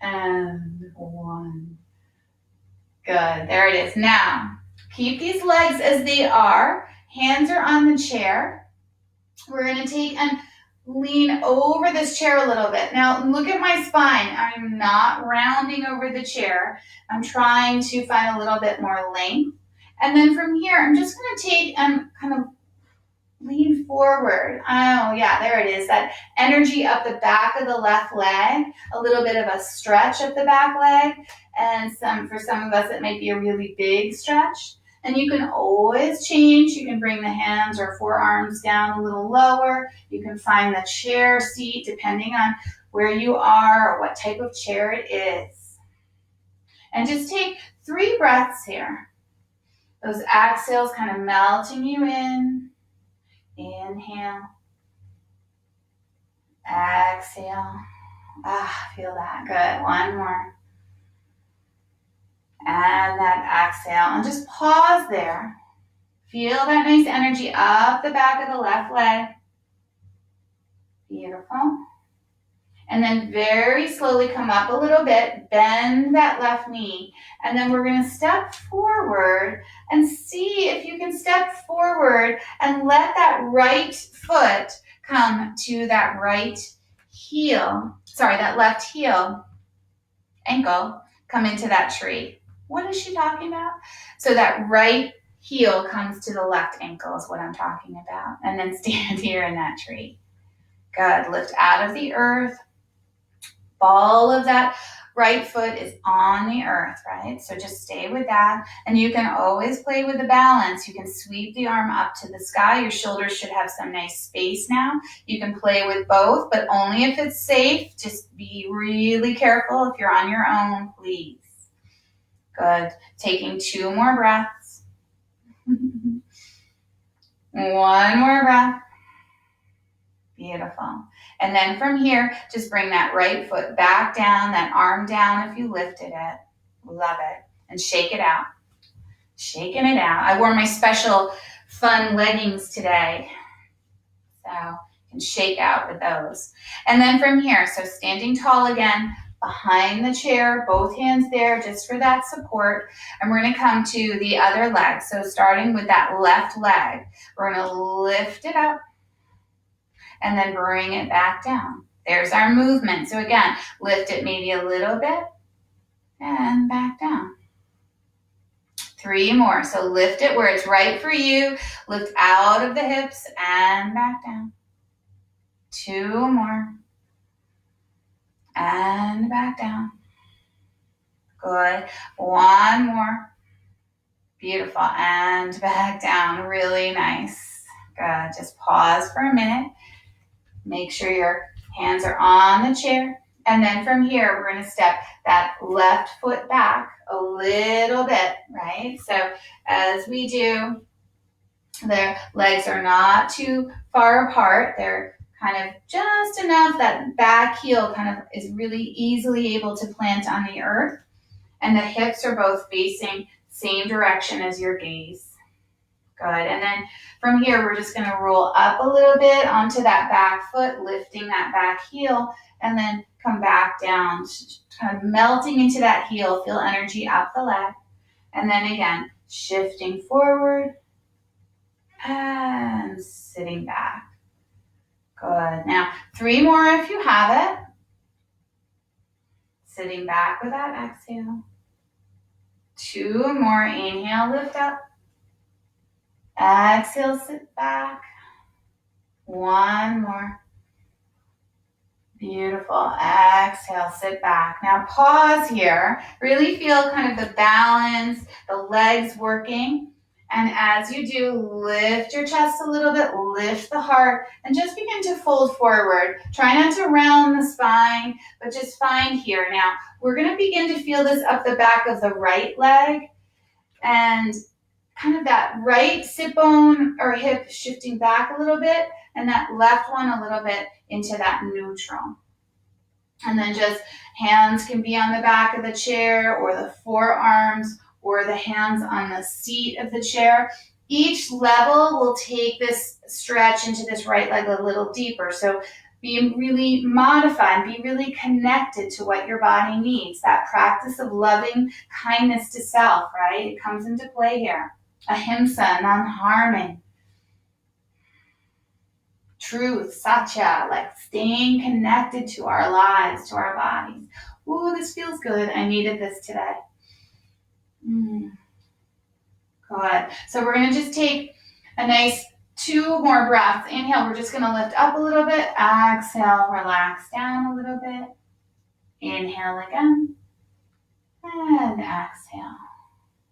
And 1. Good, there it is. Now, keep these legs as they are. Hands are on the chair. We're going to take and lean over this chair a little bit. Now, look at my spine. I'm not rounding over the chair. I'm trying to find a little bit more length. And then from here, I'm just going to take and kind of lean forward. Oh, yeah, there it is. That energy up the back of the left leg, a little bit of a stretch up the back leg. And for some of us, it might be a really big stretch. And you can always change. You can bring the hands or forearms down a little lower. You can find the chair seat depending on where you are or what type of chair it is. And just take 3 breaths here. Those exhales kind of melting you in. Inhale. Exhale. Feel that. Good. One more. And that exhale. And just pause there. Feel that nice energy up the back of the left leg. Beautiful. And then very slowly come up a little bit, bend that left knee, and then we're going to step forward and see if you can step forward and let that right foot come to that right heel, that left heel, ankle, come into that tree. What is she talking about? So that right heel comes to the left ankle is what I'm talking about, and then stand here in that tree. Good. Lift out of the earth. Ball of that right foot is on the earth, right? So just stay with that. And you can always play with the balance. You can sweep the arm up to the sky. Your shoulders should have some nice space now. You can play with both, but only if it's safe. Just be really careful if you're on your own, please. Good. Taking 2 more breaths. 1 more breath. Beautiful. And then from here, just bring that right foot back down, that arm down if you lifted it. Love it. And shake it out. Shaking it out. I wore my special fun leggings today. So you can shake out with those. And then from here, so standing tall again, behind the chair, both hands there just for that support. And we're going to come to the other leg. So starting with that left leg, we're going to lift it up. And then bring it back down. There's our movement. So again, lift it maybe a little bit and back down. 3 more. So lift it where it's right for you. Lift out of the hips and back down. 2 more. And back down. Good. 1 more. Beautiful. And back down. Really nice. Good. Just pause for a minute. Make sure your hands are on the chair. And then from here, we're going to step that left foot back a little bit, right? So as we do, the legs are not too far apart. They're kind of just enough that back heel kind of is really easily able to plant on the earth. And the hips are both facing same direction as your gaze. Good. And then from here, we're just going to roll up a little bit onto that back foot, lifting that back heel, and then come back down, kind of melting into that heel. Feel energy up the leg. And then again, shifting forward and sitting back. Good. Now, 3 more if you have it. Sitting back with that exhale. 2 more. Inhale, lift up. Exhale, sit back. 1 more. Beautiful. Exhale, sit back. Now pause here. Really feel kind of the balance, the legs working. And as you do, lift your chest a little bit, lift the heart, and just begin to fold forward. Try not to round the spine, but just find here. Now, we're going to begin to feel this up the back of the right leg. And kind of that right sit bone or hip shifting back a little bit, and that left one a little bit into that neutral. And then just hands can be on the back of the chair or the forearms or the hands on the seat of the chair. Each level will take this stretch into this right leg a little deeper. So be really modified, be really connected to what your body needs. That practice of loving kindness to self, right? It comes into play here. Ahimsa, non-harming. Truth, satya, like staying connected to our lives, to our bodies. Ooh, this feels good. I needed this today. Good. So we're going to just take a nice 2 more breaths. Inhale, we're just going to lift up a little bit. Exhale, relax down a little bit. Inhale again. And exhale.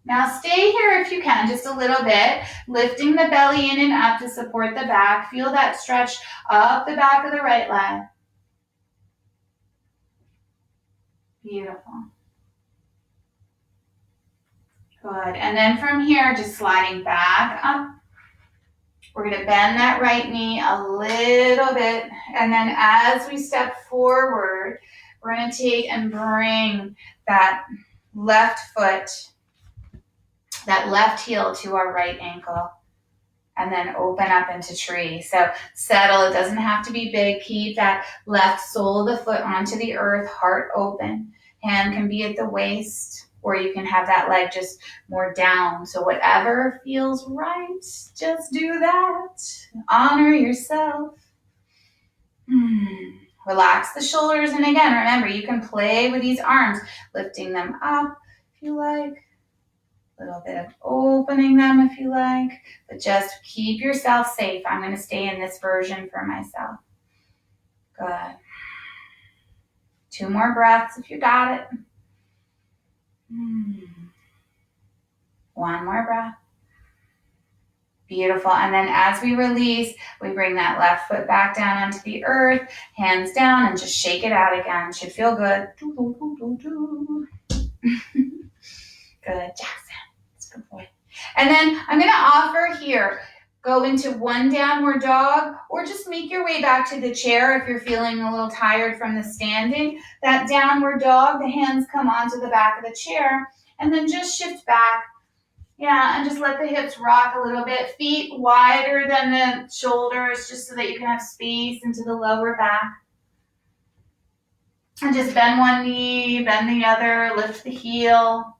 Now stay here if you can, just a little bit, lifting the belly in and up to support the back. Feel that stretch up the back of the right leg. Beautiful. Good. And then from here, just sliding back up. We're going to bend that right knee a little bit. And then as we step forward, we're going to take and bring that left foot, that left heel to our right ankle. And then open up into tree. So settle, it doesn't have to be big. Keep that left sole of the foot onto the earth, heart open. Hand can be at the waist, or you can have that leg just more down. So whatever feels right, just do that. Honor yourself. Relax the shoulders. And again, remember, you can play with these arms, lifting them up if you like. A little bit of opening them if you like, but just keep yourself safe. I'm going to stay in this version for myself. Good. 2 more breaths if you got it. 1 more breath. Beautiful. And then as we release, we bring that left foot back down onto the earth, hands down, and just shake it out again. Should feel good. Good, Jackson. Good boy. And then I'm going to offer here, go into 1 downward dog, or just make your way back to the chair if you're feeling a little tired from the standing. That downward dog, the hands come onto the back of the chair, and then just shift back. Yeah, and just let the hips rock a little bit. Feet wider than the shoulders, just so that you can have space into the lower back. And just bend one knee, bend the other, lift the heel.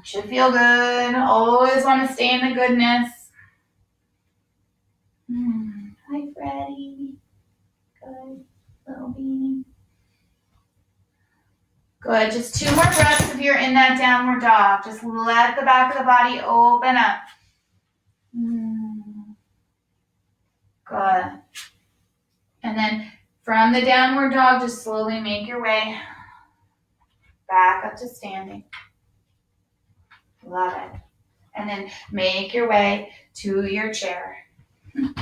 Should feel good. Always want to stay in the goodness. Hi, Freddie. Good. Little beanie. Good. Just 2 more breaths if you're in that downward dog. Just let the back of the body open up. Good. And then from the downward dog, just slowly make your way back up to standing. Love it. And then make your way to your chair. Nice.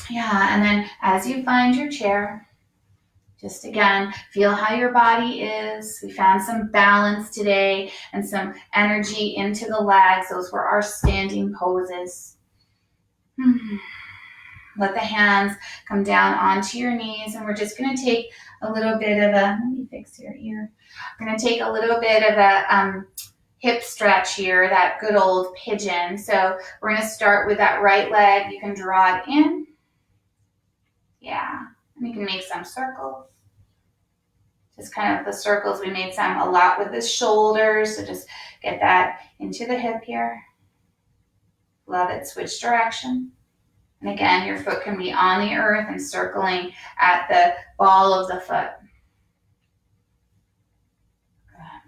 Yeah, and then as you find your chair, just again, feel how your body is. We found some balance today and some energy into the legs. Those were our standing poses. Let the hands come down onto your knees, and we're just going to take a little bit of a, let me fix your ear. We're going to take a little bit of a hip stretch here, that good old pigeon. So we're going to start with that right leg. You can draw it in. Yeah, and you can make some circles. Just kind of the circles. We made some a lot with the shoulders, so just get that into the hip here. Love it. Switch direction. And again, your foot can be on the earth and circling at the ball of the foot. Good.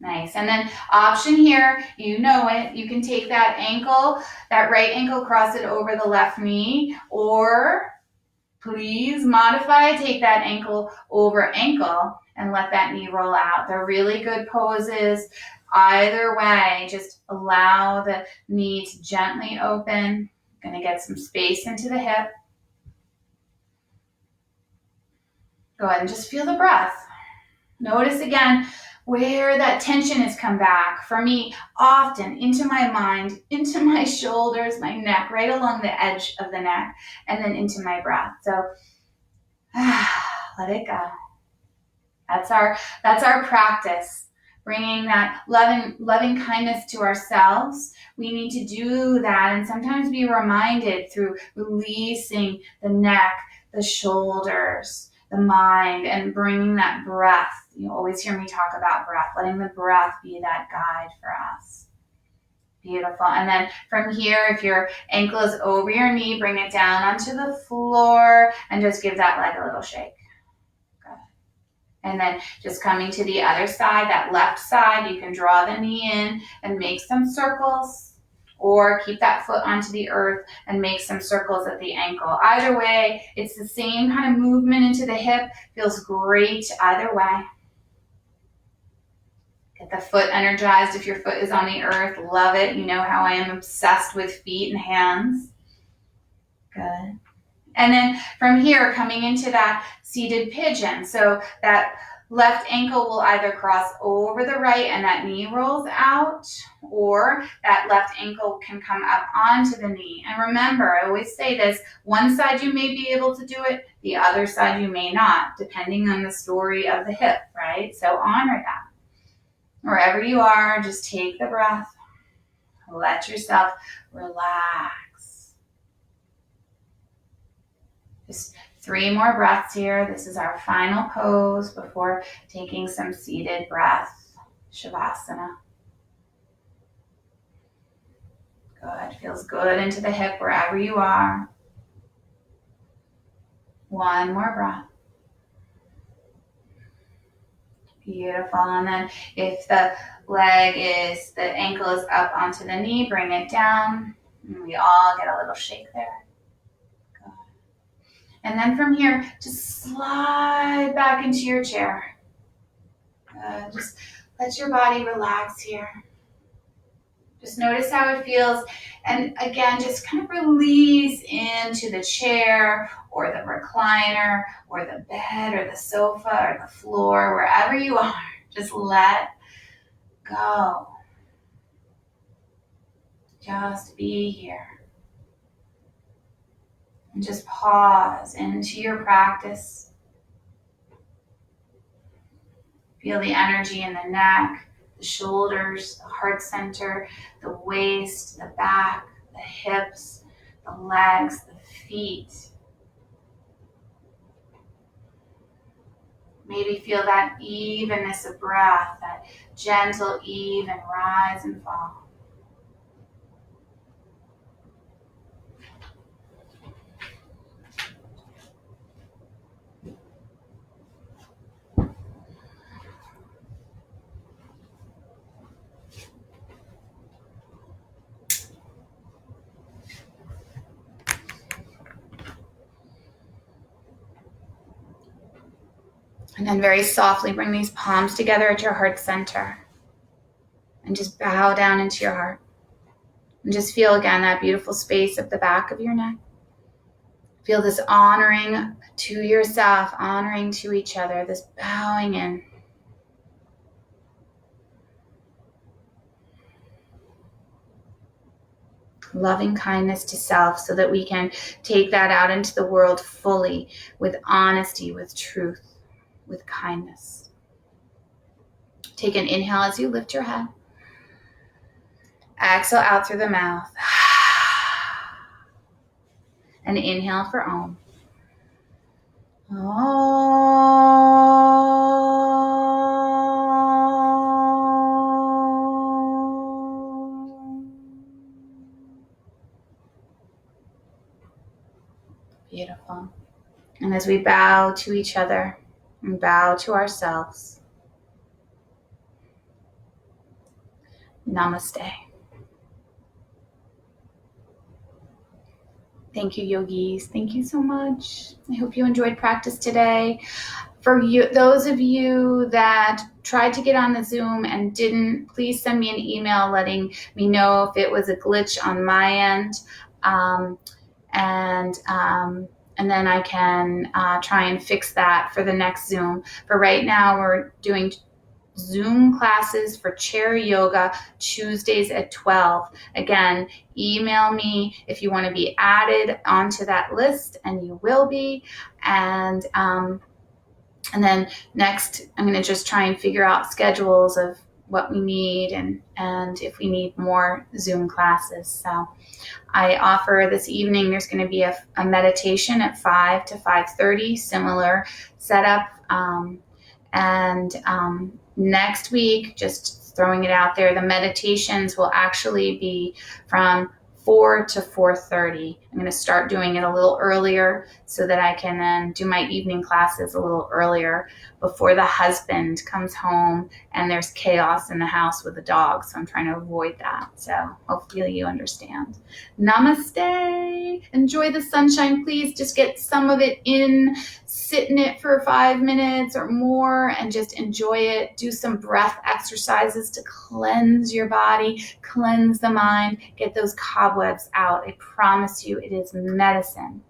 Nice. And then option here, you know it. You can take that ankle, that right ankle, cross it over the left knee, or please modify, take that ankle over ankle and let that knee roll out. They're really good poses. Either way, just allow the knee to gently open. Going to get some space into the hip. Go ahead and just feel the breath. Notice again where that tension has come back. For me, often into my mind, into my shoulders, my neck, right along the edge of the neck, and then into my breath. So let it go. That's our practice. Bringing that loving kindness to ourselves. We need to do that and sometimes be reminded through releasing the neck, the shoulders, the mind, and bringing that breath. You always hear me talk about breath, letting the breath be that guide for us. Beautiful. And then from here, if your ankle is over your knee, bring it down onto the floor and just give that leg a little shake. And then just coming to the other side, that left side, you can draw the knee in and make some circles. or keep that foot onto the earth and make some circles at the ankle. Either way, it's the same kind of movement into the hip. Feels great either way. Get the foot energized if your foot is on the earth. Love it. You know how I am obsessed with feet and hands. Good. And then from here, coming into that seated pigeon. So that left ankle will either cross over the right and that knee rolls out, or that left ankle can come up onto the knee. And remember, I always say this, one side you may be able to do it, the other side you may not, depending on the story of the hip, right? So honor that. Wherever you are, just take the breath. Let yourself relax. Just 3 more breaths here. This is our final pose before taking some seated breath, Shavasana. Good. Feels good into the hip wherever you are. 1 more breath. Beautiful. And then if the ankle is up onto the knee, bring it down. And we all get a little shake there. Good. And then from here, just slide back into your chair. Good. Just let your body relax here. Just notice how it feels. And again, just kind of release into the chair or the recliner or the bed or the sofa or the floor, wherever you are. Just let go. Just be here. And just pause into your practice. Feel the energy in the neck, the shoulders, the heart center, the waist, the back, the hips, the legs, the feet. Maybe feel that evenness of breath, that gentle, even rise and fall. And then very softly bring these palms together at your heart center. And just bow down into your heart. And just feel again that beautiful space at the back of your neck. Feel this honoring to yourself, honoring to each other, this bowing in. Loving kindness to self so that we can take that out into the world fully with honesty, with truth, with kindness. Take an inhale as you lift your head. Exhale out through the mouth. And inhale for Om. Beautiful. And as we bow to each other and bow to ourselves, namaste. Thank you, yogis. Thank you so much. I hope you enjoyed practice today. For you, those of you that tried to get on the Zoom and didn't, please send me an email letting me know if it was a glitch on my end. And then I can try and fix that for the next Zoom. For right now, we're doing Zoom classes for chair yoga Tuesdays at 12. Again, email me if you want to be added onto that list, and you will be. And then next, I'm going to just try and figure out schedules of what we need and if we need more Zoom classes. So I offer this evening, there's going to be a meditation at 5 to 5:30, similar setup. Next week, just throwing it out there, the meditations will actually be from 4 to 4:30. I'm going to start doing it a little earlier so that I can then do my evening classes a little earlier before the husband comes home and there's chaos in the house with the dog. So I'm trying to avoid that. So hopefully you understand. Namaste. Enjoy the sunshine. Please just get some of it in. Sit in it for 5 minutes or more and just enjoy it. Do some breath exercises to cleanse your body, cleanse the mind, get those cobwebs out. I promise you, it is medicine.